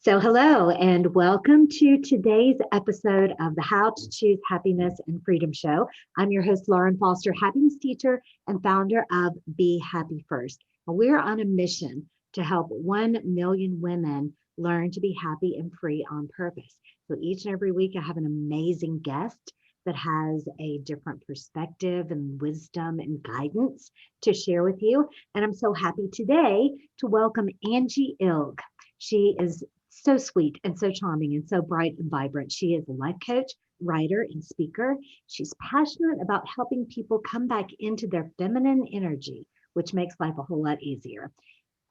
So, hello and welcome to today's episode of the How to Choose Happiness and Freedom Show. I'm your host, Lauren Foster, happiness teacher and founder of Be Happy First. And we're on a mission to help 1 million women learn to be happy and free on purpose. So, each and every week, I have an amazing guest that has a different perspective and wisdom and guidance to share with you. And I'm so happy today to welcome Angie Ilg. She is so sweet and so charming and so bright and vibrant. She is a life coach, writer, and speaker. She's passionate about helping people come back into their feminine energy, which makes life a whole lot easier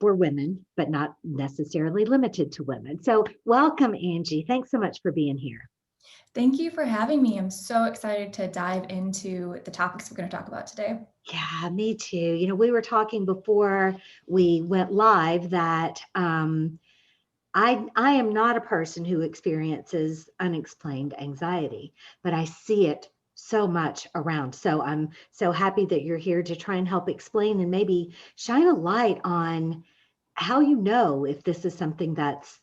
for women, but not necessarily limited to women. So, welcome, Angie. Thanks so much for being here. Thank you for having me. I'm so excited to dive into the topics we're going to talk about today. Yeah, me too. We were talking before we went live that I am not a person who experiences unexplained anxiety, but I see it so much around. So I'm so happy that you're here to try and help explain and maybe shine a light on how you know if this is something that's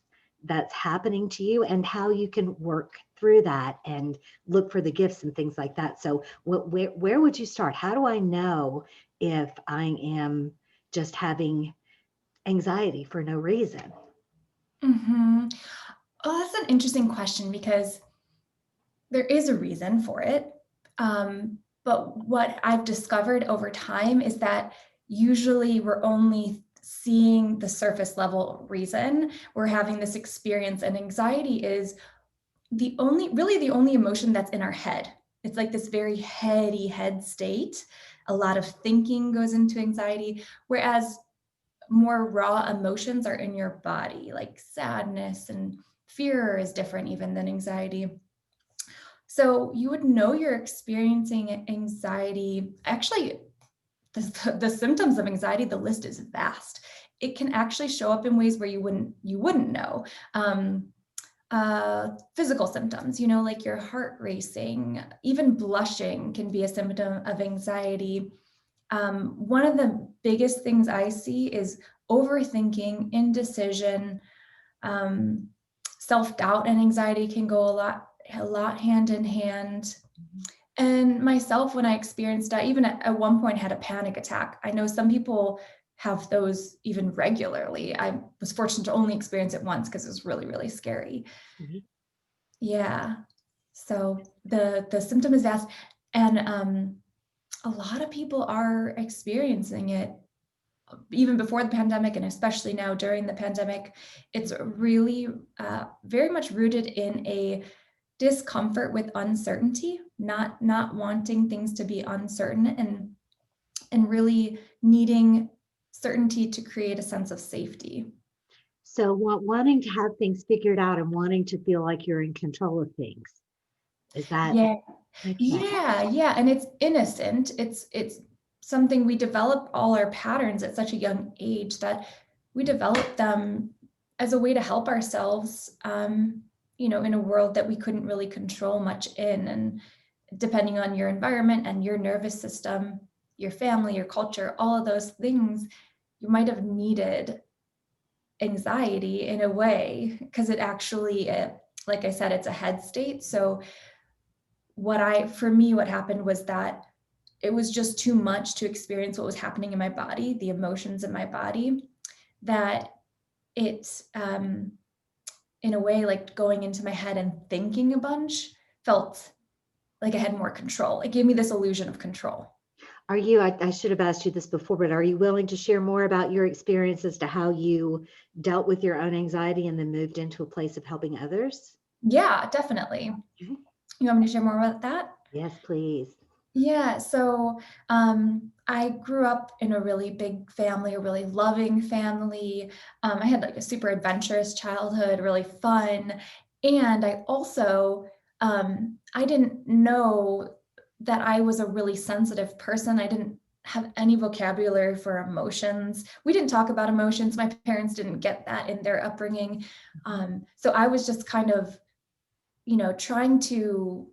happening to you and how you can work through that and look for the gifts and things like that. So where would you start? How do I know if I am just having anxiety for no reason? Mm-hmm. Oh, that's an interesting question because there is a reason for it. But what I've discovered over time is that usually we're only seeing the surface level reason we're having this experience, and anxiety is really the only emotion that's in our head. It's like this very heady head state. A lot of thinking goes into anxiety, whereas more raw emotions are in your body, like sadness and fear is different even than anxiety. So you would know you're experiencing anxiety. Actually, the symptoms of anxiety, the list is vast. It can actually show up in ways where you wouldn't know. Physical symptoms, like your heart racing, even blushing can be a symptom of anxiety. One of the biggest things I see is overthinking, indecision, self-doubt and anxiety can go a lot hand in hand. And myself, when I experienced that, even at one point had a panic attack. I know some people have those even regularly. I was fortunate to only experience it once because it was really, really scary. Mm-hmm. Yeah. So the symptom is vast, and a lot of people are experiencing it even before the pandemic, and especially now during the pandemic. It's really very much rooted in a discomfort with uncertainty, not wanting things to be uncertain, and really needing certainty to create a sense of safety. So wanting to have things figured out and wanting to feel like you're in control of things. Is that Yeah. okay? Yeah, and it's innocent. It's something we develop all our patterns at such a young age that we develop them as a way to help ourselves, in a world that we couldn't really control much in. And depending on your environment and your nervous system, your family, your culture, all of those things, you might have needed anxiety in a way because it actually, like I said, it's a head state. So what happened was that it was just too much to experience what was happening in my body, the emotions in my body, that it, in a way, like going into my head and thinking a bunch felt like I had more control. It gave me this illusion of control. Are you, I should have asked you this before, but are you willing to share more about your experience as to how you dealt with your own anxiety and then moved into a place of helping others? Yeah, definitely. Okay. You want me to share more about that? Yes, please. Yeah, so I grew up in a really big family, a really loving family. I had like a super adventurous childhood, really fun. And I also, I didn't know that I was a really sensitive person. I didn't have any vocabulary for emotions. We didn't talk about emotions. My parents didn't get that in their upbringing. So I was just kind of, trying to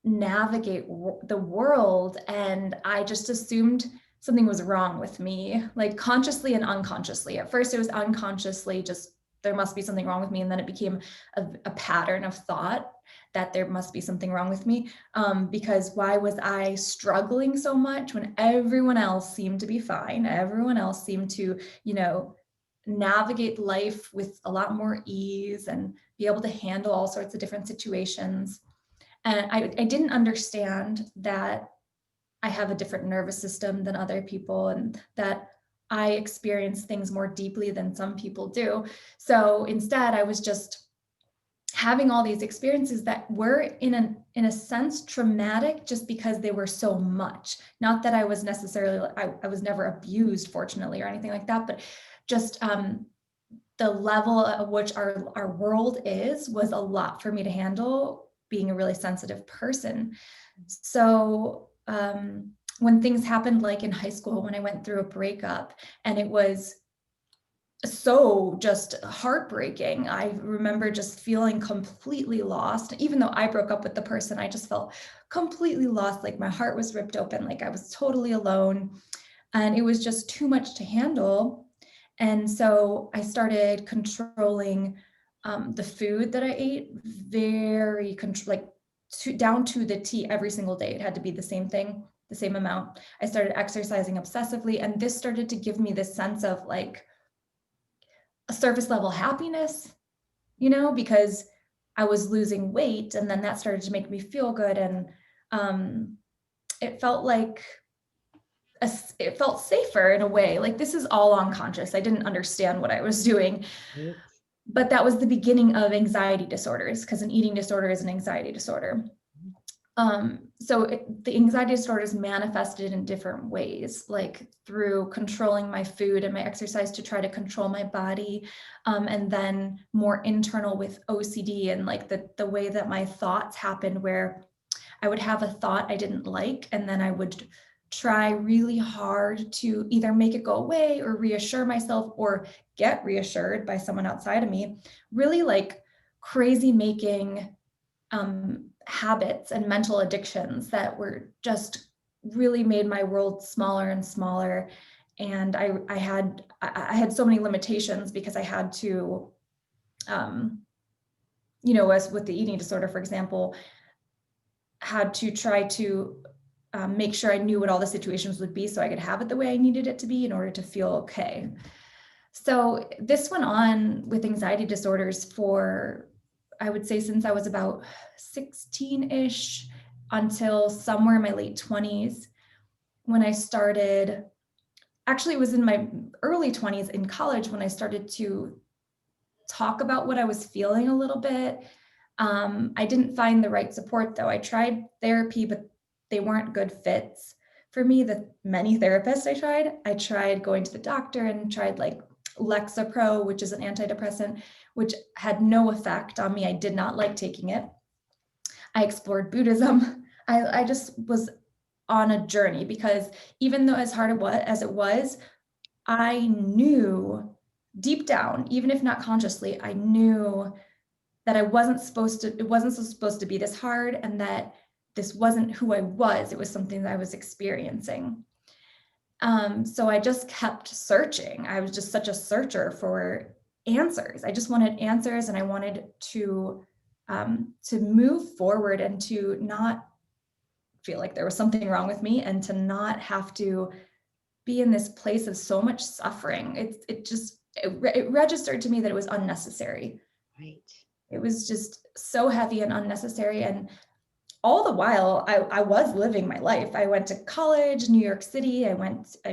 navigate the world, and I just assumed something was wrong with me, like consciously and unconsciously. At first it was unconsciously, just there must be something wrong with me. And then it became a pattern of thought that there must be something wrong with me, because why was I struggling so much when everyone else seemed to be fine? Everyone else seemed to, navigate life with a lot more ease and be able to handle all sorts of different situations. And I didn't understand that I have a different nervous system than other people, and that I experience things more deeply than some people do. So instead, I was just having all these experiences that were in a sense traumatic, just because they were so much. Not that I was necessarily, I was never abused, fortunately, or anything like that, but just the level at which our world was a lot for me to handle, being a really sensitive person. So when things happened, like in high school, when I went through a breakup, and it was so just heartbreaking. I remember just feeling completely lost. Even though I broke up with the person, I just felt completely lost. Like my heart was ripped open, like I was totally alone. And it was just too much to handle. And so I started controlling the food that I ate, very down to the T every single day. It had to be the same thing, the same amount. I started exercising obsessively. And this started to give me this sense of like a surface level happiness, because I was losing weight, and then that started to make me feel good. And it felt like it felt safer in a way. Like, this is all unconscious. I didn't understand what I was doing, Right. but that was the beginning of anxiety disorders, because an eating disorder is an anxiety disorder. So the anxiety disorders manifested in different ways, like through controlling my food and my exercise to try to control my body, and then more internal with OCD and like the way that my thoughts happened, where I would have a thought I didn't like, and then I would try really hard to either make it go away or reassure myself or get reassured by someone outside of me, really like crazy making habits and mental addictions that were just really made my world smaller and smaller. And I had so many limitations, because I had to, as with the eating disorder, for example, had to try to make sure I knew what all the situations would be so I could have it the way I needed it to be in order to feel okay. So this went on with anxiety disorders for, I would say, since I was about 16-ish until somewhere in my late 20s, when I started, actually it was in my early 20s in college when I started to talk about what I was feeling a little bit. I didn't find the right support though. I tried therapy, but they weren't good fits for me. The many therapists I tried going to the doctor and tried like Lexapro, which is an antidepressant, which had no effect on me. I did not like taking it. I explored Buddhism. I just was on a journey, because even though as hard as it was, I knew deep down, even if not consciously, I knew that it wasn't supposed to be this hard, and that this wasn't who I was. It was something that I was experiencing. So I just kept searching. I was just such a searcher for answers. I just wanted answers, and I wanted to move forward and to not feel like there was something wrong with me, and to not have to be in this place of so much suffering. It registered to me that it was unnecessary. Right. It was just so heavy and unnecessary. And all the while I was living my life. I went to college, New York City. I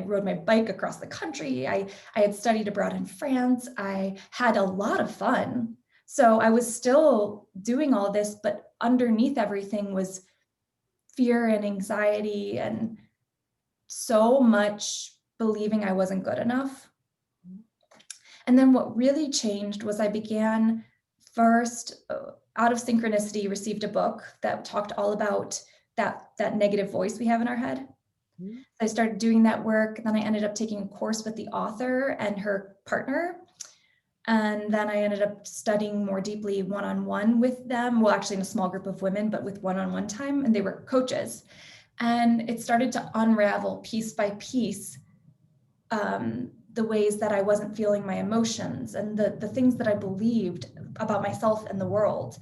rode my bike across the country. I had studied abroad in France. I had a lot of fun. So I was still doing all this, but underneath everything was fear and anxiety and so much believing I wasn't good enough. And then what really changed was I began first, out of synchronicity, received a book that talked all about that negative voice we have in our head. Mm-hmm. I started doing that work. Then I ended up taking a course with the author and her partner. And then I ended up studying more deeply one-on-one with them. Well, actually in a small group of women, but with one-on-one time, and they were coaches. And it started to unravel piece by piece the ways that I wasn't feeling my emotions and the things that I believed about myself and the world.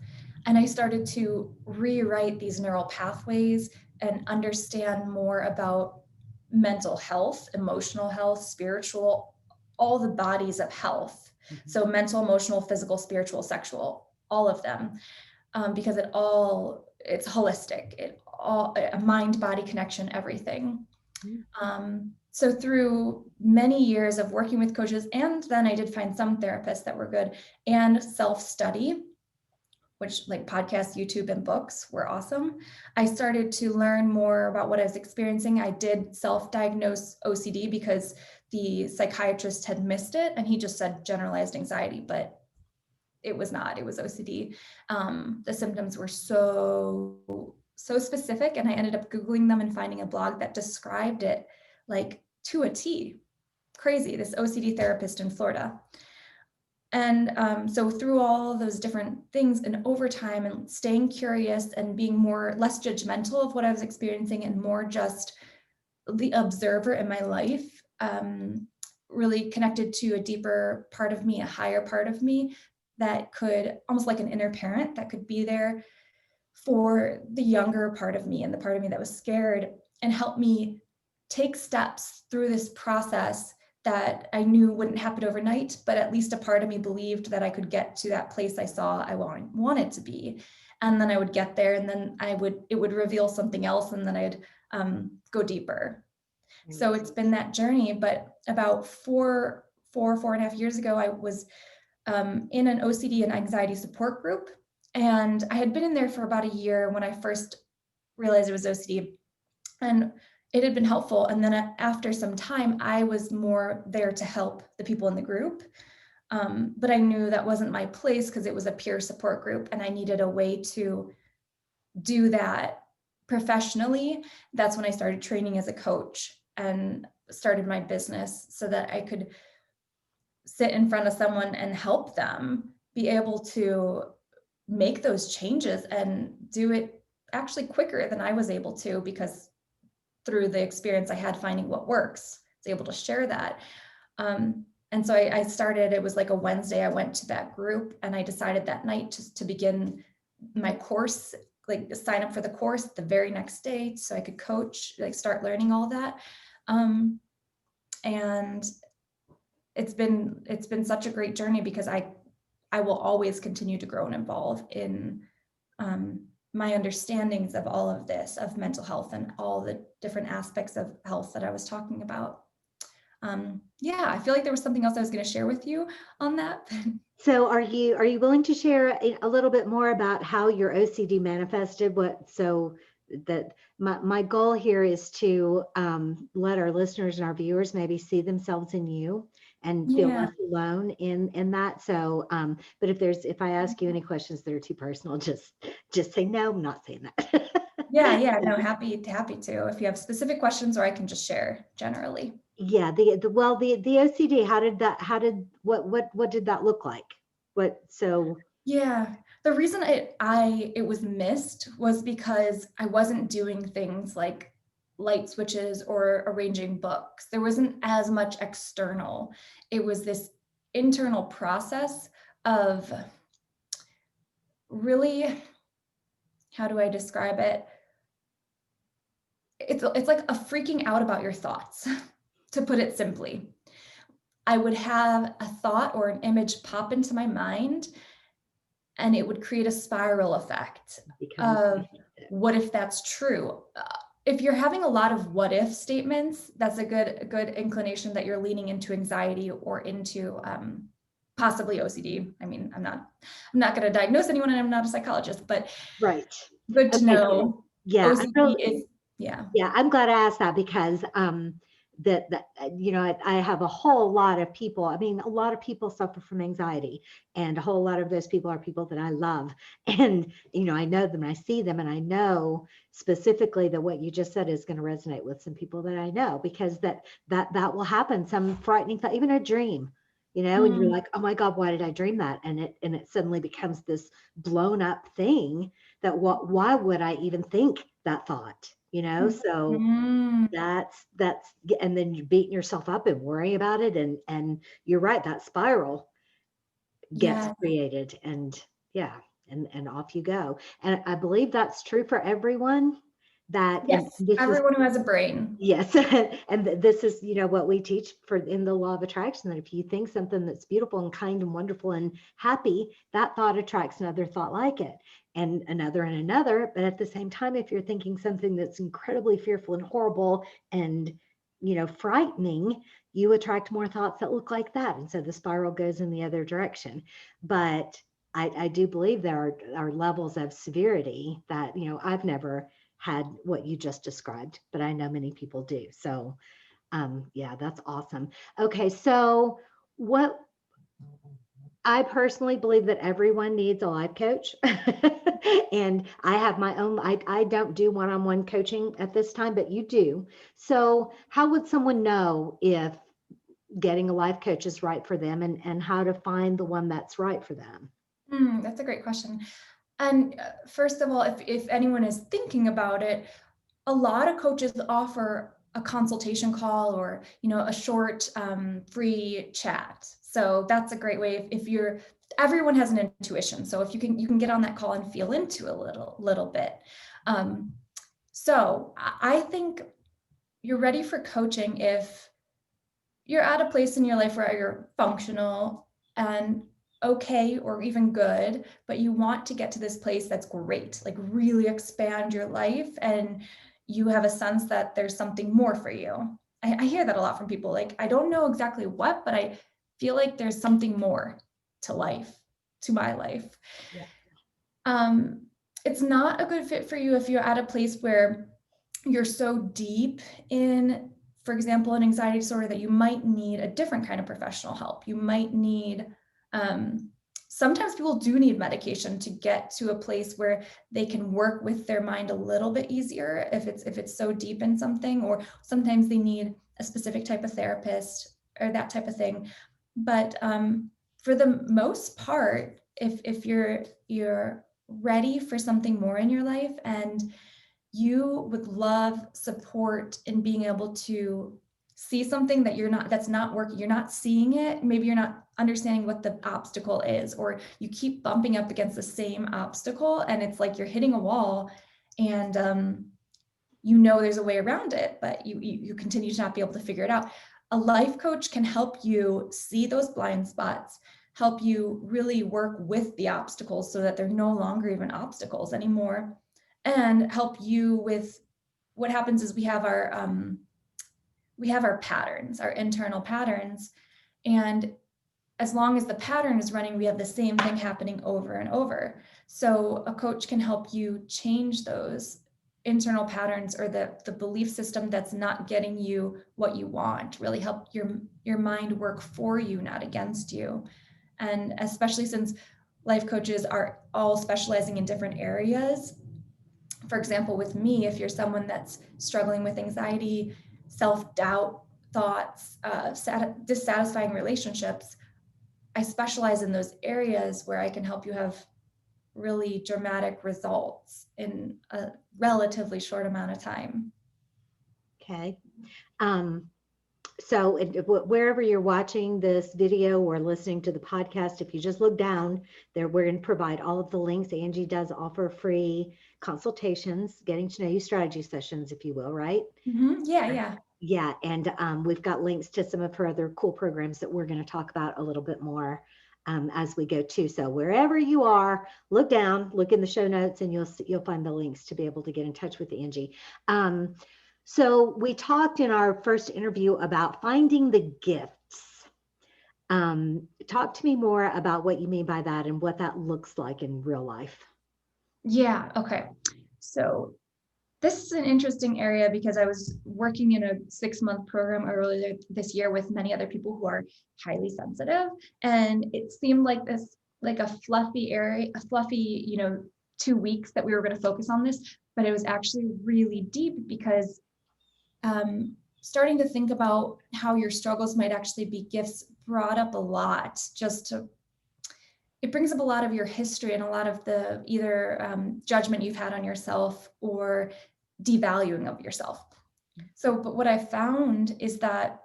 And I started to rewrite these neural pathways and understand more about mental health, emotional health, spiritual, all the bodies of health. Mhm. So mental, emotional, physical, spiritual, sexual, all of them, because it's holistic. It all a mind body connection, everything. So through many years of working with coaches, and then I did find some therapists that were good, and self-study, which like podcasts, YouTube, and books were awesome. I started to learn more about what I was experiencing. I did self-diagnose OCD because the psychiatrist had missed it, and he just said generalized anxiety, but it was not. It was OCD. The symptoms were so specific, and I ended up Googling them and finding a blog that described it like to a T. Crazy, this OCD therapist in Florida. And so through all those different things and over time and staying curious and being less judgmental of what I was experiencing and more just the observer in my life, really connected to a deeper part of me, a higher part of me that could, almost like an inner parent, that could be there for the younger part of me and the part of me that was scared, and help me take steps through this process that I knew wouldn't happen overnight, but at least a part of me believed that I could get to that place I saw I wanted to be. And then I would get there, and then it would reveal something else, and then I'd go deeper. So it's been that journey. But about four and a half years ago, I was in an OCD and anxiety support group. And I had been in there for about a year when I first realized it was OCD. And it had been helpful. And then after some time, I was more there to help the people in the group. But I knew that wasn't my place because it was a peer support group, and I needed a way to do that professionally. That's when I started training as a coach and started my business so that I could sit in front of someone and help them be able to make those changes and do it actually quicker than I was able to, because through the experience I had finding what works, I was able to share that. And so I started, it was like a Wednesday, I went to that group, and I decided that night to begin my course, like sign up for the course the very next day so I could coach, like start learning all that. And it's been such a great journey, because I will always continue to grow and evolve in my understandings of all of this, of mental health and all the different aspects of health that I was talking about. Yeah, I feel like there was something else I was going to share with you on that. So are you willing to share a little bit more about how your OCD manifested? So that my goal here is to let our listeners and our viewers maybe see themselves in you and feel less alone in that. So, but if I ask you any questions that are too personal, just say no, I'm not saying that. Yeah, no, happy to. If you have specific questions, or I can just share generally. Yeah, the OCD, what did that look like? Yeah, the reason it was missed was because I wasn't doing things like light switches or arranging books. There wasn't as much external. It was this internal process of really, how do I describe it? It's like a freaking out about your thoughts, to put it simply. I would have a thought or an image pop into my mind, and it would create a spiral effect of what if that's true. If you're having a lot of what if statements, that's a good inclination that you're leaning into anxiety or into possibly OCD. I mean, I'm not going to diagnose anyone, and I'm not a psychologist, but Right. good to know. Yeah, OCD is, yeah. Yeah, I'm glad I asked that, because I have a whole lot of people. I mean, a lot of people suffer from anxiety, and a whole lot of those people are people that I love. And, I know them, I see them, and I know specifically that what you just said is going to resonate with some people that I know, because that will happen. Some frightening thought, even a dream, and you're like, oh my God, why did I dream that? And it suddenly becomes this blown up thing that why would I even think that thought? So Mhm. that's, and then you're beating yourself up and worrying about it. And you're right, that spiral gets Yes, created, and yeah, and off you go. And I believe that's true for everyone, that, and yes, this is, everyone who has a brain. yes, and this is, what we teach for in the law of attraction, that if you think something that's beautiful and kind and wonderful and happy, that thought attracts another thought like it, and another and another. But at the same time, if you're thinking something that's incredibly fearful and horrible and, frightening, you attract more thoughts that look like that. And so the spiral goes in the other direction. But I do believe there are levels of severity that, I've never had what you just described, but I know many people do. So, yeah, that's awesome. Okay, so what I personally believe that everyone needs a life coach. And I have my own, I don't do one-on-one coaching at this time, but you do. So, how would someone know if getting a life coach is right for them, and how to find the one that's right for them? That's a great question. And first of all, if anyone is thinking about it, a lot of coaches offer a consultation call or a short free chat. So that's a great way if you're everyone has an intuition. So if you can get on that call and feel into a little bit. Um, so I think you're ready for coaching if you're at a place in your life where you're functional and okay or even good, but you want to get to this place that's great, like really expand your life, and you have a sense that there's something more for you. I hear that a lot from people. Like, I don't know exactly what, but I feel like there's something more to life, to my life. Yeah. Um, it's not a good fit for you if you're at a place where you're so deep in, for example, an anxiety disorder that you might need a different kind of professional help. You might need, sometimes people do need medication to get to a place where they can work with their mind a little bit easier if it's so deep in something, or sometimes they need a specific type of therapist or that type of thing. But for the most part, if you're ready for something more in your life and you would love support in being able to see something that's not working, you're not seeing it, maybe you're not understanding what the obstacle is, or you keep bumping up against the same obstacle and it's like you're hitting a wall, and there's a way around it, but you continue to not be able to figure it out. A life coach can help you see those blind spots, help you really work with the obstacles so that they're no longer even obstacles anymore, and help you with what happens is we have our patterns, our internal patterns, and as long as the pattern is running, we have the same thing happening over and over. So a coach can help you change those internal patterns or the belief system that's not getting you what you want, really help your mind work for you, not against you. And especially since life coaches are all specializing in different areas. For example, with me, if you're someone that's struggling with anxiety, self-doubt, thoughts, dissatisfying relationships, I specialize in those areas where I can help you have really dramatic results in a relatively short amount of time. Okay. Um, So wherever you're watching this video or listening to the podcast, if you just look down there, we're going to provide all of the links. Angie does offer free consultations, getting to know you strategy sessions, if you will, right? Yeah, yeah. Yeah, and we've got links to some of her other cool programs that we're going to talk about a little bit more as we go too. So wherever you are, look down, look in the show notes, and you'll find the links to be able to get in touch with Angie. So we talked in our first interview about finding the gifts. Talk to me more about what you mean by that and what that looks like in real life. Yeah, okay. So this is an interesting area because I was working in a 6-month program earlier this year with many other people who are highly sensitive. And it seemed like like a fluffy area, a fluffy, 2 weeks that we were going to focus on this, but it was actually really deep because starting to think about how your struggles might actually be gifts brought up a lot, just to it brings up a lot of your history and a lot of the either judgment you've had on yourself or devaluing of yourself. So, but what I found is that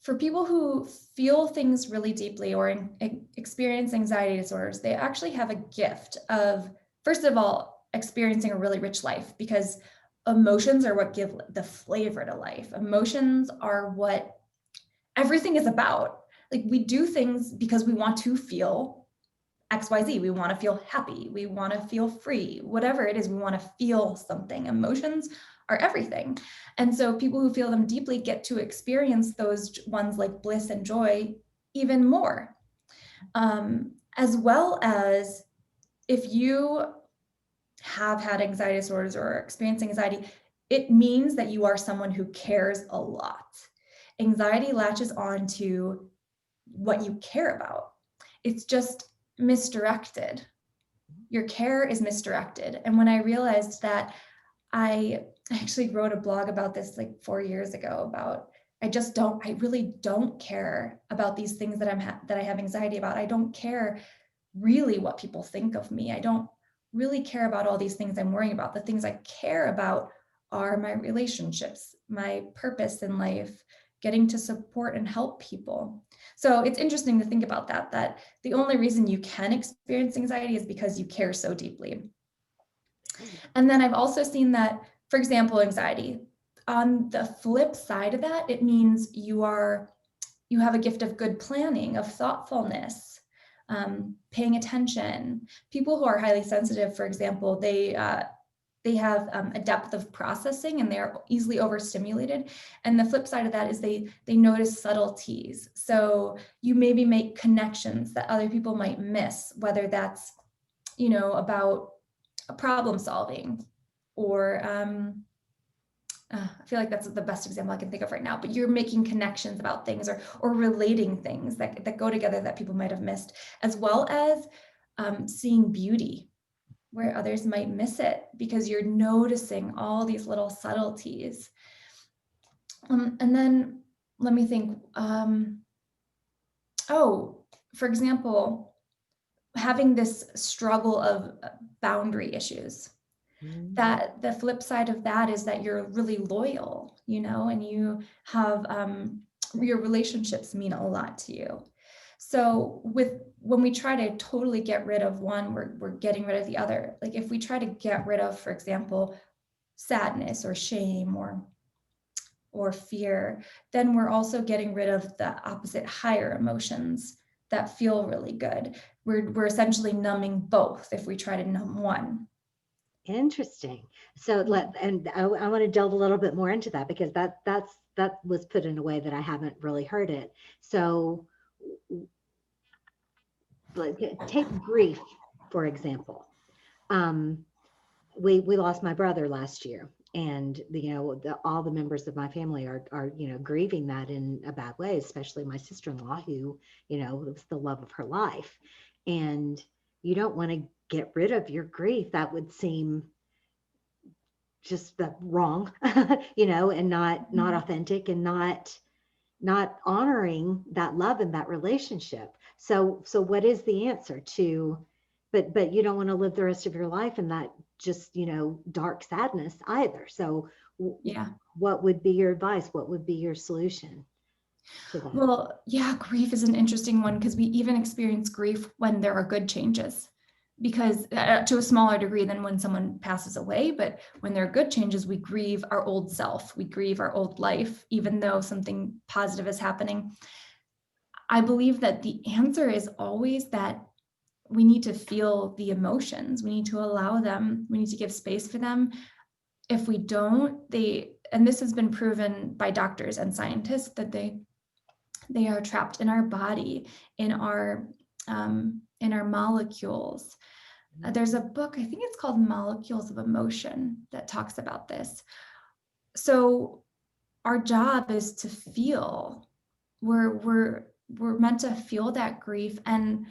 for people who feel things really deeply or experience anxiety disorders, they actually have a gift of, first of all, experiencing a really rich life, because emotions are what give the flavor to life. Emotions are what everything is about. Like, we do things because we want to feel XYZ. We want to feel happy. We want to feel free. Whatever it is, we want to feel something. Emotions are everything. And so people who feel them deeply get to experience those ones like bliss and joy even more. As well as, if you have had anxiety disorders or experience anxiety, it means that you are someone who cares a lot. Anxiety latches on to what you care about. It's just misdirected. Your care is misdirected. And when I realized that, I actually wrote a blog about this like 4 years ago about, I really don't care about these things that I have anxiety about. I don't care really what people think of me. I don't really care about all these things I'm worrying about. The things I care about are my relationships, my purpose in life, getting to support and help people. So it's interesting to think about that the only reason you can experience anxiety is because you care so deeply. And then I've also seen that, for example, anxiety, on the flip side of that, it means you have a gift of good planning, of thoughtfulness, paying attention. People who are highly sensitive, for example, they have a depth of processing and they're easily overstimulated. And the flip side of that is they notice subtleties. So you maybe make connections that other people might miss, whether that's, about problem solving, or I feel like that's the best example I can think of right now, but you're making connections about things or relating things that go together that people might have missed, as well as seeing beauty where others might miss it, because you're noticing all these little subtleties. And then let me think. For example, having this struggle of boundary issues. That the flip side of that is that you're really loyal, and you have your relationships mean a lot to you. So when we try to totally get rid of one, we're getting rid of the other. Like, if we try to get rid of, for example, sadness or shame or fear, then we're also getting rid of the opposite higher emotions that feel really good. We're essentially numbing both if we try to numb one. Interesting. So I want to delve a little bit more into that, because that was put in a way that I haven't really heard it. So take grief, for example. We lost my brother last year, and all the members of my family are grieving that in a bad way, especially my sister-in-law, who was the love of her life. And you don't want to get rid of your grief. That would seem just wrong, and not authentic, and not honoring that love and that relationship. So what is the answer to, but you don't want to live the rest of your life in that just, dark sadness either. So Yeah. what would be your advice? What would be your solution to that? Well, yeah, grief is an interesting one, because we even experience grief when there are good changes, because to a smaller degree than when someone passes away. But when there are good changes, we grieve our old self, we grieve our old life, even though something positive is happening. I believe that the answer is always that we need to feel the emotions. We need to allow them. We need to give space for them. If we don't, and this has been proven by doctors and scientists, that they are trapped in our body, in our molecules. There's a book, I think it's called Molecules of Emotion, that talks about this. So our job is to feel. We're meant to feel that grief. And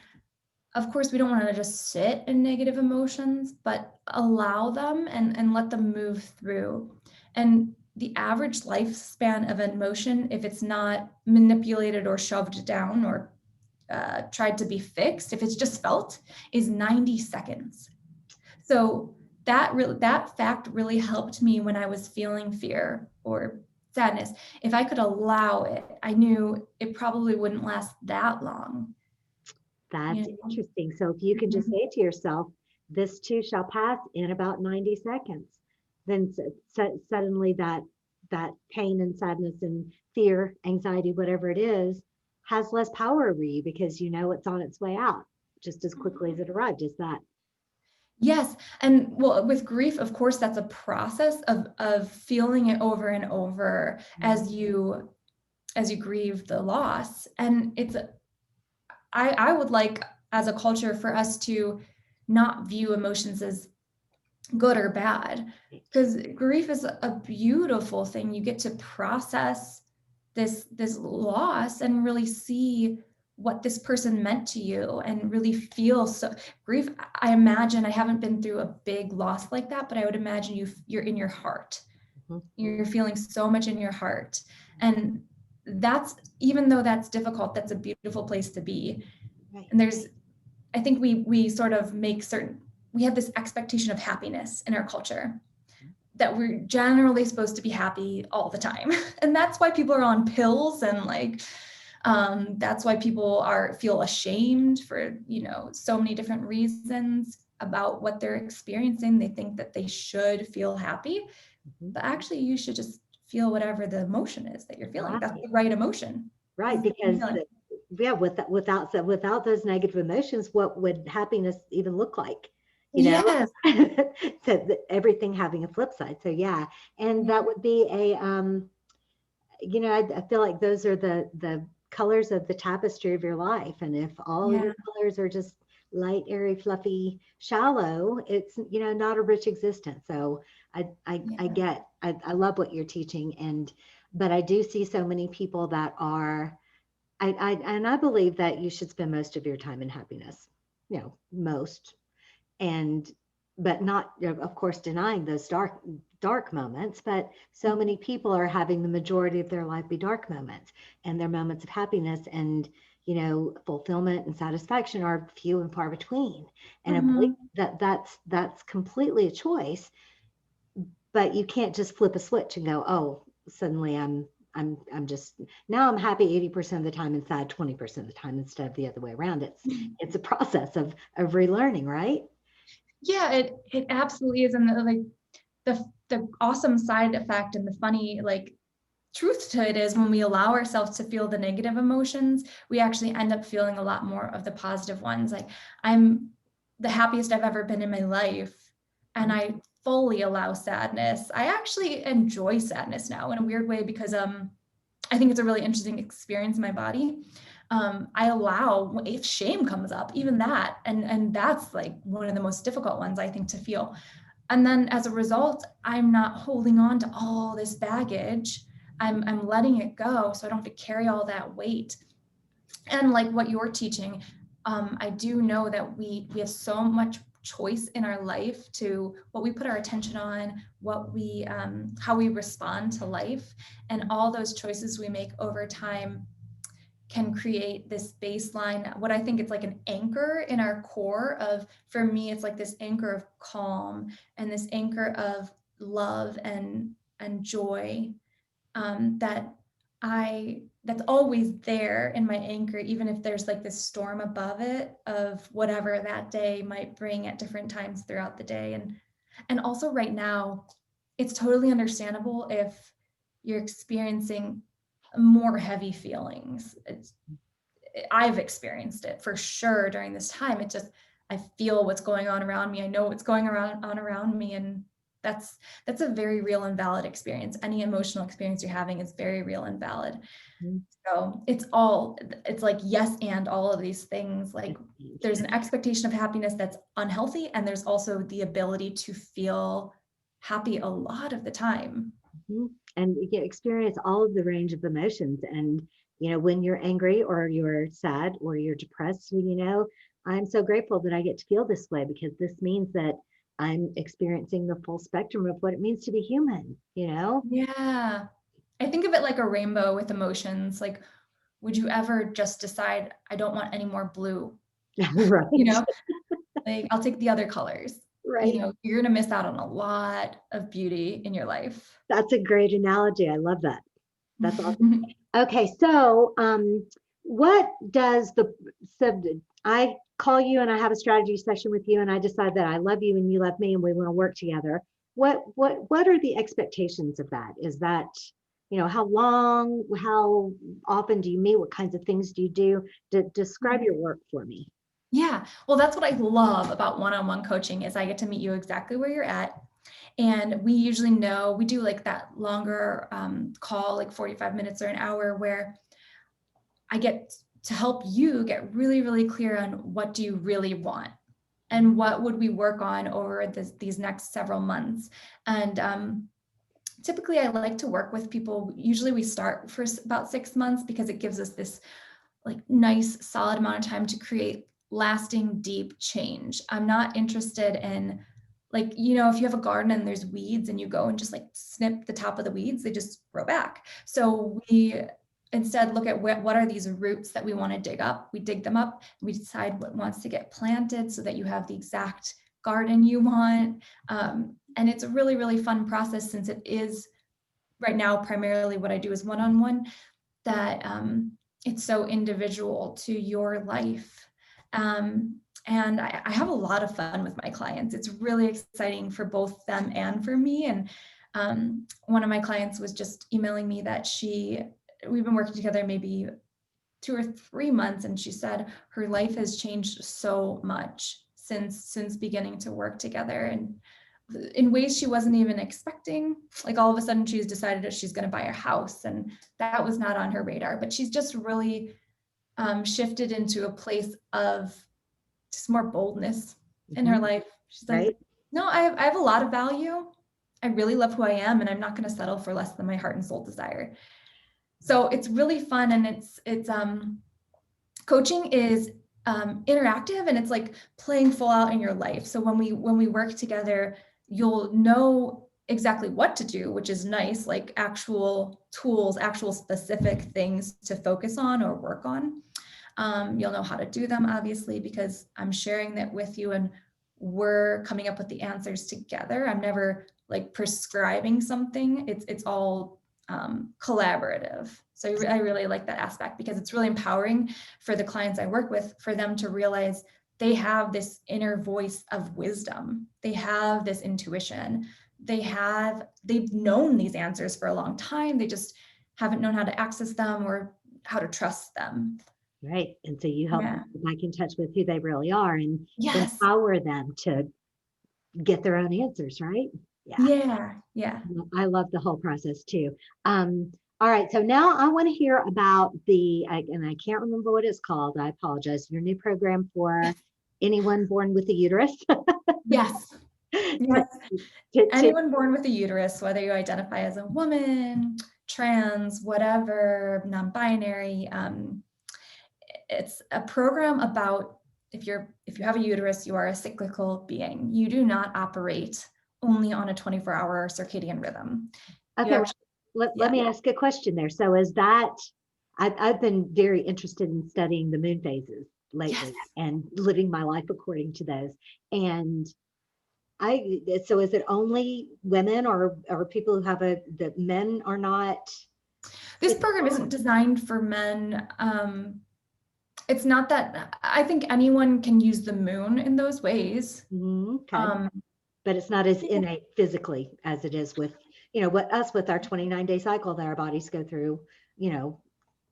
of course, we don't want to just sit in negative emotions, but allow them and let them move through. And the average lifespan of an emotion, if it's not manipulated or shoved down or tried to be fixed, if it's just felt, is 90 seconds. So that fact really helped me when I was feeling fear or sadness. If I could allow it, I knew it probably wouldn't last that long. That's You know? interesting. So if you can just Mhm. say to yourself, this too shall pass in about 90 seconds, then suddenly that pain and sadness and fear, anxiety, whatever it is, has less power over you because you know it's on its way out just as quickly as it arrived. Is that Yes, and well, with grief, of course, that's a process of feeling it over and over as you grieve the loss. And I would like, as a culture, for us to not view emotions as good or bad, because grief is a beautiful thing. You get to process this loss and really see what this person meant to you and really feel. So grief, I imagine, I haven't been through a big loss like that, but I would imagine you're in your heart. Mhm. You're feeling so much in your heart. And that's, even though that's difficult, that's a beautiful place to be. Right. And I think we sort of we have this expectation of happiness in our culture, that we're generally supposed to be happy all the time. And that's why people are on pills, and like, that's why people feel ashamed for, so many different reasons about what they're experiencing. They think that they should feel happy, Mhm. but actually you should just feel whatever the emotion is that you're feeling. That's Right. the right emotion. Right, because yeah, without those negative emotions, what would happiness even look like? You know, Yes. so everything having a flip side. So yeah, and that would be I feel like those are the colors of the tapestry of your life, and if all Yeah. your colors are just light, airy, fluffy, shallow, it's not a rich existence. So I Yeah. get I love what you're teaching, but I do see so many people that are I believe that you should spend most of your time in happiness, most, and but not, of course, denying those dark moments. But so many people are having the majority of their life be dark moments, and their moments of happiness and fulfillment and satisfaction are few and far between. And I believe Mhm. that that's completely a choice, but you can't just flip a switch and go, oh, suddenly I'm just now I'm happy 80% of the time and sad 20% of the time instead of the other way around. It's a process of relearning, right? Yeah, it absolutely is. And like the awesome side effect and the funny, like, truth to it is, when we allow ourselves to feel the negative emotions, we actually end up feeling a lot more of the positive ones. Like, I'm the happiest I've ever been in my life, and I fully allow sadness. I actually enjoy sadness now in a weird way, because I think it's a really interesting experience in my body. I allow, if shame comes up, even that, and that's like one of the most difficult ones, I think, to feel. And then as a result, I'm not holding on to all this baggage. I'm letting it go, so I don't have to carry all that weight. And like what you're teaching, I do know that we have so much choice in our life to what we put our attention on, what we how we respond to life, and all those choices we make over time can create this baseline, what I think it's like an anchor in our core of, for me, it's like this anchor of calm and this anchor of love and joy, that that's always there in my anchor, even if there's like this storm above it of whatever that day might bring at different times throughout the day. And also right now, it's totally understandable if you're experiencing more heavy feelings. I've experienced it for sure during this time. I feel what's going on around me. I know what's going on around me. And that's a very real and valid experience. Any emotional experience you're having is very real and valid. Mhm. So it's like, yes, and all of these things, like, there's an expectation of happiness that's unhealthy, and there's also the ability to feel happy a lot of the time. Mhm. And you get experience all of the range of emotions. And, when you're angry or you're sad or you're depressed, I'm so grateful that I get to feel this way because this means that I'm experiencing the full spectrum of what it means to be human. Yeah. I think of it like a rainbow with emotions. Like, would you ever just decide, I don't want any more blue? Right. You know, like I'll take the other colors. You Right. know, you're going to miss out on a lot of beauty in your life. That's a great analogy. I love that. That's awesome. Okay, so what does so I call you and I have a strategy session with you and I decide that I love you and you love me and we want to work together. What are the expectations of that? Is that, how long, how often do you meet? What kinds of things do you do? Describe your work for me. Yeah, well, that's what I love about one-on-one coaching is I get to meet you exactly where you're at. And we usually know, we do like that longer call, like 45 minutes or an hour, where I get to help you get really, really clear on what do you really want and what would we work on over these next several months. And typically I like to work with people. Usually we start for about 6 months because it gives us this like nice solid amount of time to create lasting, deep change. I'm not interested in like, if you have a garden and there's weeds and you go and just like snip the top of the weeds, they just grow back. So we instead look at what are these roots that we want to dig up. We dig them up, we decide what wants to get planted so that you have the exact garden you want. And it's a really, really fun process since it is right now, primarily what I do is one-on-one, that it's so individual to your life. And I have a lot of fun with my clients. It's really exciting for both them and for me. And one of my clients was just emailing me that we've been working together maybe 2 or 3 months, and she said her life has changed so much since beginning to work together, and in ways she wasn't even expecting. Like all of a sudden she's decided that she's going to buy a house, and that was not on her radar, but she's just really shifted into a place of just more boldness in her life. She's like, Right. no, I have a lot of value. I really love who I am, and I'm not going to settle for less than my heart and soul desire. So it's really fun, and it's coaching is interactive, and it's like playing full out in your life. So when we work together, you'll know exactly what to do, which is nice, like actual tools, actual specific things to focus on or work on. You'll know how to do them, obviously, because I'm sharing that with you and we're coming up with the answers together. I'm never like prescribing something. It's all collaborative. So I really like that aspect because it's really empowering for the clients I work with, for them to realize they have this inner voice of wisdom. They have this intuition. They've known these answers for a long time. They just haven't known how to access them or how to trust them. Right. And so you help them Yeah. get back in touch with who they really are and Yes. empower them to get their own answers, right? Yeah. Yeah. Yeah. I love the whole process too. All right. So now I want to hear about and I can't remember what it's called. I apologize. Your new program for anyone born with a uterus. Yes. To- Yes. to- Anyone born with a uterus, whether you identify as a woman, trans, whatever, non-binary, it's a program about if you have a uterus, you are a cyclical being. You do not operate only on a 24-hour circadian rhythm. okay. Let me ask a question there. So is that, I've been very interested in studying the moon phases lately and living my life according to those. And so is it only women or people who have that men are not? This program isn't designed for men. It's not that, I think anyone can use the moon in those ways. Okay. But it's not as innate physically as it is with, us with our 29-day cycle that our bodies go through,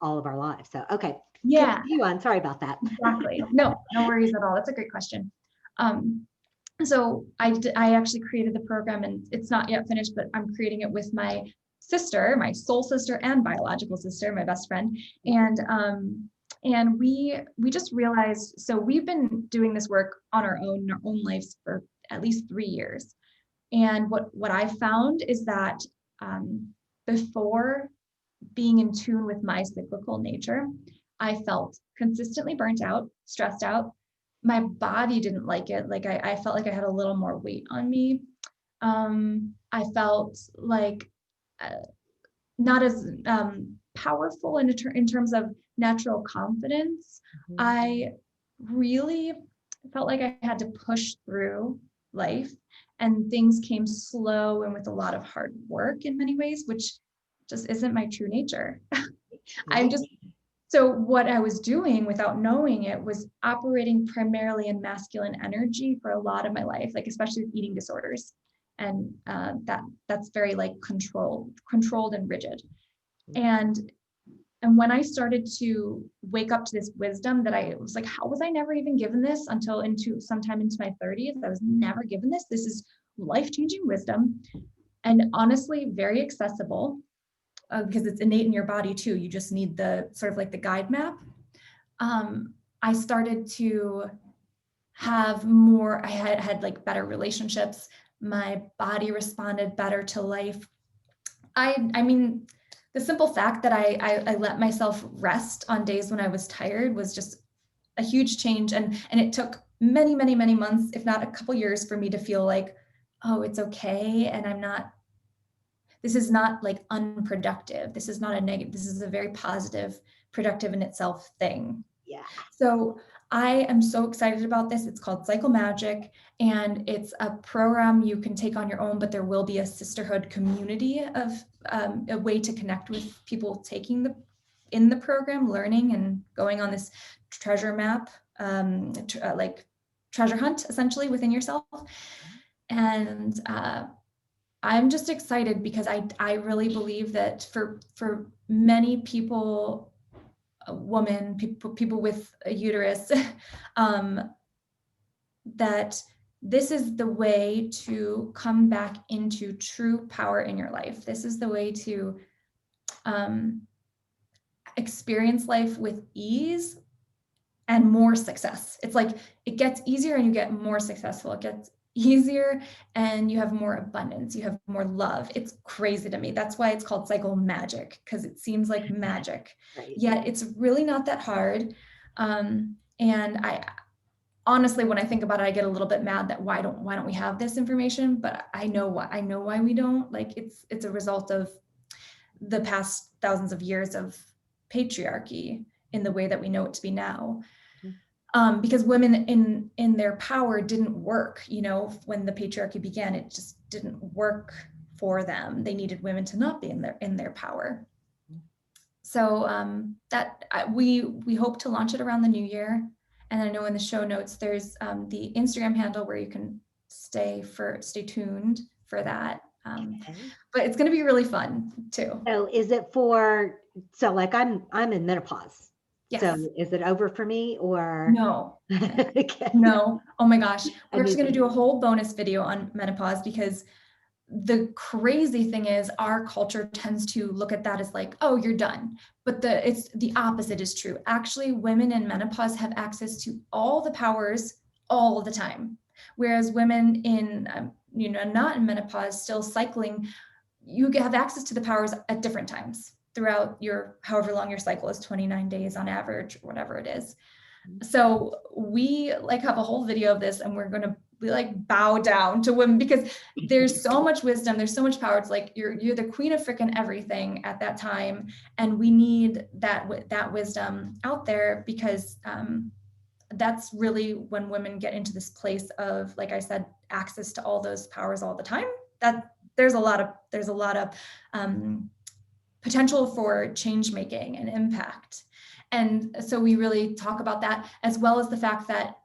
all of our lives. So, okay. Yeah. Continue on. Sorry about that. Exactly. No worries at all. That's a great question. So I actually created the program, and it's not yet finished, but I'm creating it with my sister, my soul sister and biological sister, my best friend. And we just realized, so we've been doing this work on our own in our own lives for at least 3 years. And what I found is that before being in tune with my cyclical nature, I felt consistently burnt out, stressed out. My body didn't like it. Like I felt like I had a little more weight on me. I felt like not as powerful in terms of natural confidence. Mhm. I really felt like I had to push through life, and things came slow and with a lot of hard work in many ways, which just isn't my true nature. I'm Right. just So what I was doing without knowing it was operating primarily in masculine energy for a lot of my life, like especially with eating disorders. And that's very like controlled and rigid. And and when I started to wake up to this wisdom that I was like, how was I never even given this until into sometime into my 30s? I was never given this. This is life-changing wisdom, and honestly, very accessible because it's innate in your body too. You just need the sort of like the guide map. I started to have more, I had like better relationships. My body responded better to life. I mean, the simple fact that I let myself rest on days when I was tired was just a huge change. And it took many, many, many months, if not a couple years, for me to feel like, oh, it's okay. And this is not like unproductive. This is not a negative. This is a very positive, productive in itself thing. Yeah. So I am so excited about this. It's called Cycle Magic, and it's a program you can take on your own, but there will be a sisterhood community of a way to connect with people taking in the program, learning and going on this treasure map, like treasure hunt essentially within yourself. And I'm just excited because I really believe that for many people, a woman, people with a uterus, um, that this is the way to come back into true power in your life. This is the way to um, experience life with ease and more success. It's like it gets easier and you get more successful. It gets easier and you have more abundance. You have more love. It's crazy to me. That's why it's called cycle magic, because it seems like magic. Right. Yet it's really not that hard. And I honestly, when I think about it, I get a little bit mad that why don't we have this information? But I know why we don't. Like it's a result of the past thousands of years of patriarchy in the way that we know it to be now. Because women in their power didn't work. When the patriarchy began, it just didn't work for them. They needed women to not be in their power. So we hope to launch it around the new year. And I know in the show notes there's the Instagram handle where you can stay tuned for that. Okay. But it's going to be really fun too. So is it like I'm in menopause. So Yes. is it over for me or? No. Okay. No. Oh my gosh. I We're actually knew going to that. do a whole bonus video on menopause, because the crazy thing is our culture tends to look at that as like, oh, you're done. But it's the opposite is true. Actually, women in menopause have access to all the powers all the time. Whereas women in, not in menopause, still cycling, you have access to the powers at different times throughout however long your cycle is, 29 days on average, or whatever it is. So we like have a whole video of this, and we're going to like bow down to women because there's so much wisdom, there's so much power. It's like you're the queen of freaking everything at that time, and we need that wisdom out there, because that's really when women get into this place of, like I said, access to all those powers all the time. That there's a lot of potential for change making and impact. And so we really talk about that, as well as the fact that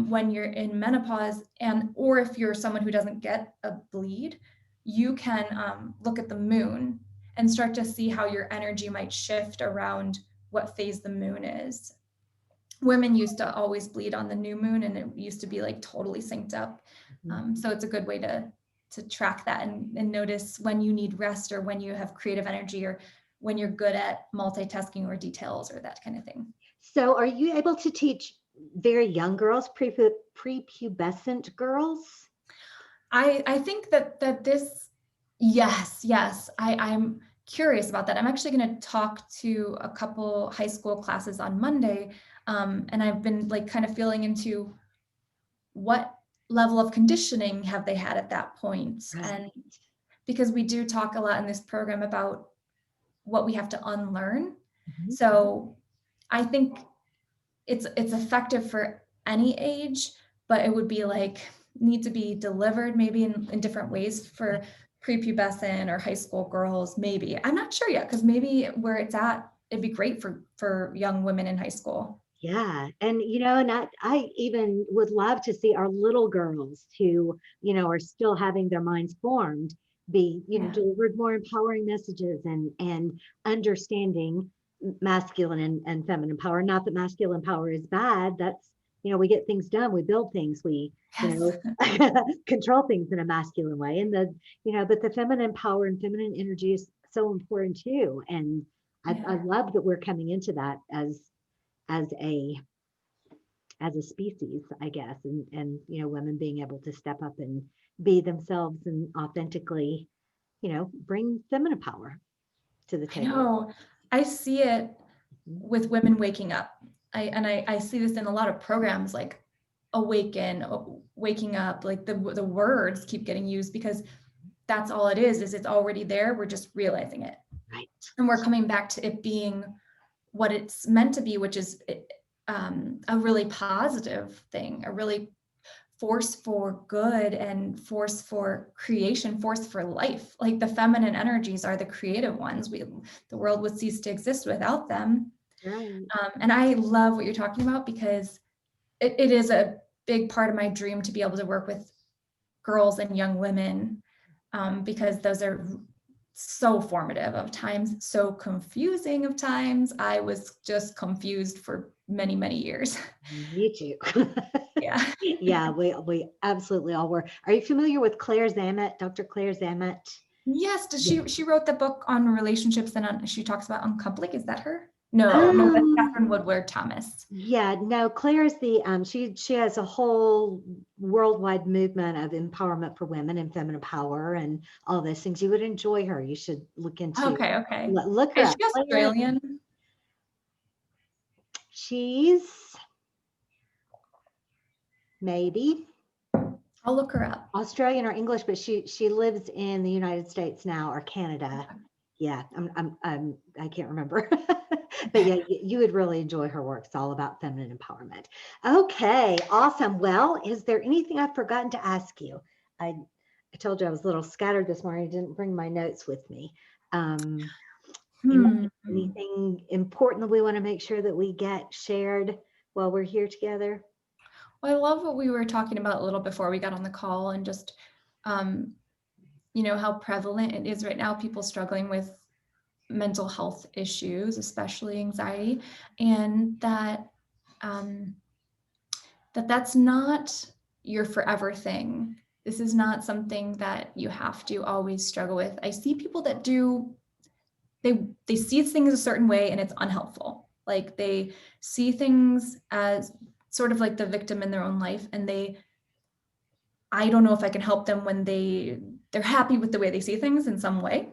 when you're in menopause, or if you're someone who doesn't get a bleed, you can look at the moon and start to see how your energy might shift around what phase the moon is. Women used to always bleed on the new moon, and it used to be like totally synced up. So it's a good way to track that and notice when you need rest, or when you have creative energy, or when you're good at multitasking or details or that kind of thing. So are you able to teach very young girls, prepubescent girls? I think that this, yes, I'm curious about that. I'm actually going to talk to a couple high school classes on Monday, and I've been like kind of feeling into what level of conditioning have they had at that point. Right. And because we do talk a lot in this program about what we have to unlearn. Mhm. So I think it's effective for any age, but it would be like need to be delivered maybe in different ways for prepubescent or high school girls. Maybe I'm not sure yet, because maybe where it's at, it'd be great for young women in high school. Yeah. And, and I even would love to see our little girls who, are still having their minds formed be, Yeah. delivered more empowering messages and understanding masculine and feminine power. Not that masculine power is bad. That's, we get things done, we build things, we, Yes. control things in a masculine way. And but the feminine power and feminine energy is so important too. And I Yeah. love that we're coming into that as a as a species, I guess, and women being able to step up and be themselves and authentically, bring feminine power to the I table. know. I see it with women waking up. I see this in a lot of programs like awaken, waking up, like the words keep getting used because that's all it is it's already there. We're just realizing it. Right. And we're coming back to it being what it's meant to be, which is a really positive thing, a really force for good and force for creation, force for life. Like the feminine energies are the creative ones. The world would cease to exist without them. Right. And I love what you're talking about because it is a big part of my dream to be able to work with girls and young women, because those are so formative of times, so confusing of times. I was just confused for many, many years. Me too. Yeah. Yeah, we absolutely all were. Are you familiar with Claire Zammit, Dr. Claire Zammit? Yes. Does Yeah. she wrote the book on relationships and she talks about uncoupling? Is that her? No, that's Um, Catherine Woodward Thomas. yeah, no, Claire's the she has a whole worldwide movement of empowerment for women and feminine power and all those things. You would enjoy her. You should look into Okay. look her Is up. she Claire, Australian? she's maybe I'll look her up. Australian or English, but she lives in the United States now or Canada. Yeah, I can't remember. But yeah, you would really enjoy her work. It's all about feminine empowerment. Okay, awesome. Well, is there anything I've forgotten to ask you? I told you I was a little scattered this morning. I didn't bring my notes with me. Um, Hmm. anything important that we want to make sure that we get shared while we're here together? Well, I love what we were talking about a little before we got on the call and just, um, how prevalent it is right now, people struggling with mental health issues, especially anxiety, and um, that's not your forever thing. This is not something that you have to always struggle with. I see people that do, they see things a certain way and it's unhelpful. Like they see things as sort of like the victim in their own life, and I don't know if I can help them when they're happy with the way they see things in some way,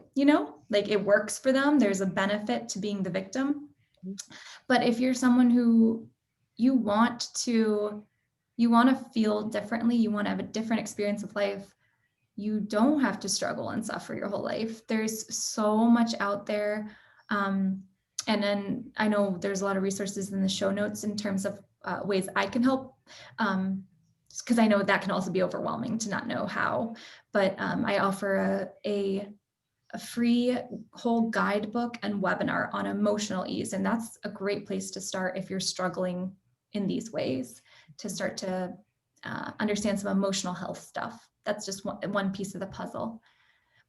like it works for them. There's a benefit to being the victim. But if you're someone who you want to feel differently, you want to have a different experience of life, you don't have to struggle and suffer your whole life. There's so much out there. And then I know there's a lot of resources in the show notes in terms of ways I can help. Because I know that can also be overwhelming to not know how. But I offer a free whole guidebook and webinar on emotional ease. And that's a great place to start if you're struggling in these ways, to start to understand some emotional health stuff. That's just one piece of the puzzle.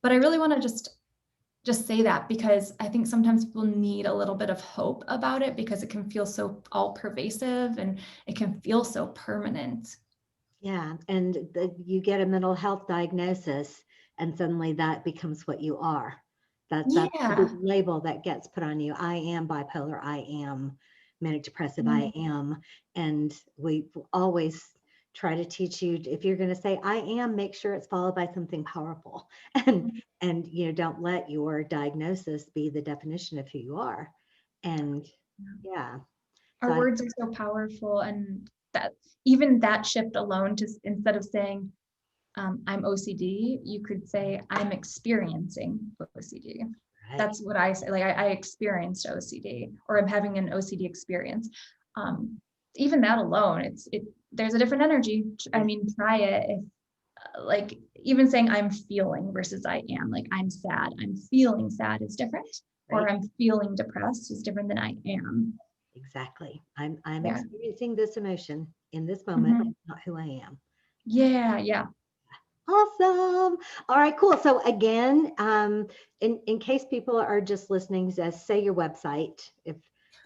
But I really want to just say that because I think sometimes people need a little bit of hope about it because it can feel so all pervasive and it can feel so permanent. Yeah, and you get a mental health diagnosis, and suddenly that becomes what you are. That's the big Yeah. label that gets put on you. I am bipolar. I am manic depressive. I am, and we always try to teach you if you're going to say I am, make sure it's followed by something powerful, and don't let your diagnosis be the definition of who you are. And yeah, Our so words are so powerful, and that even that shift alone, just instead of saying I'm OCD, you could say I'm experiencing OCD. Right. That's what I say. Like I experienced OCD, or I'm having an OCD experience. Even that alone, there's a different energy. I mean, try it. If like even saying I'm feeling versus I am, like I'm sad, I'm feeling sad is different, Right. or I'm feeling depressed is different than I am. Exactly. I'm Yeah. experiencing this emotion in this moment, Mhm. not who I am. Yeah, yeah. Awesome. All right, cool. So again, in case people are just listening, just say your website if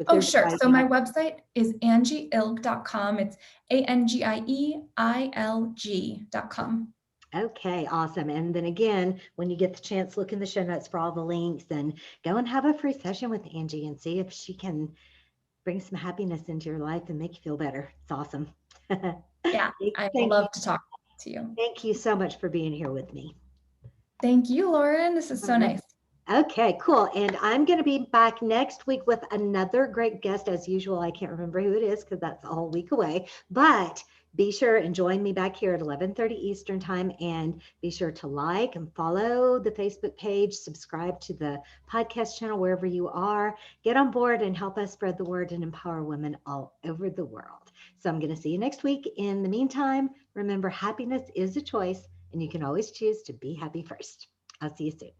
Oh, they're sure. writing So my up. website is angieilg.com. It's ANGIEILG.com. Okay, awesome. And then again, when you get the chance, look in the show notes for all the links and go and have a free session with Angie and see if she can bring some happiness into your life and make you feel better. It's awesome. Yeah, I Thank you. love to talk to you. Thank you so much for being here with me. Thank you, Lauren. This is All so right. nice. Okay, cool. And I'm going to be back next week with another great guest as usual. I can't remember who it is because that's a whole week away, but be sure and join me back here at 11:30 Eastern time, and be sure to like and follow the Facebook page, subscribe to the podcast channel wherever you are, get on board and help us spread the word and empower women all over the world. So I'm going to see you next week. In the meantime, remember, happiness is a choice and you can always choose to be happy first. I'll see you soon.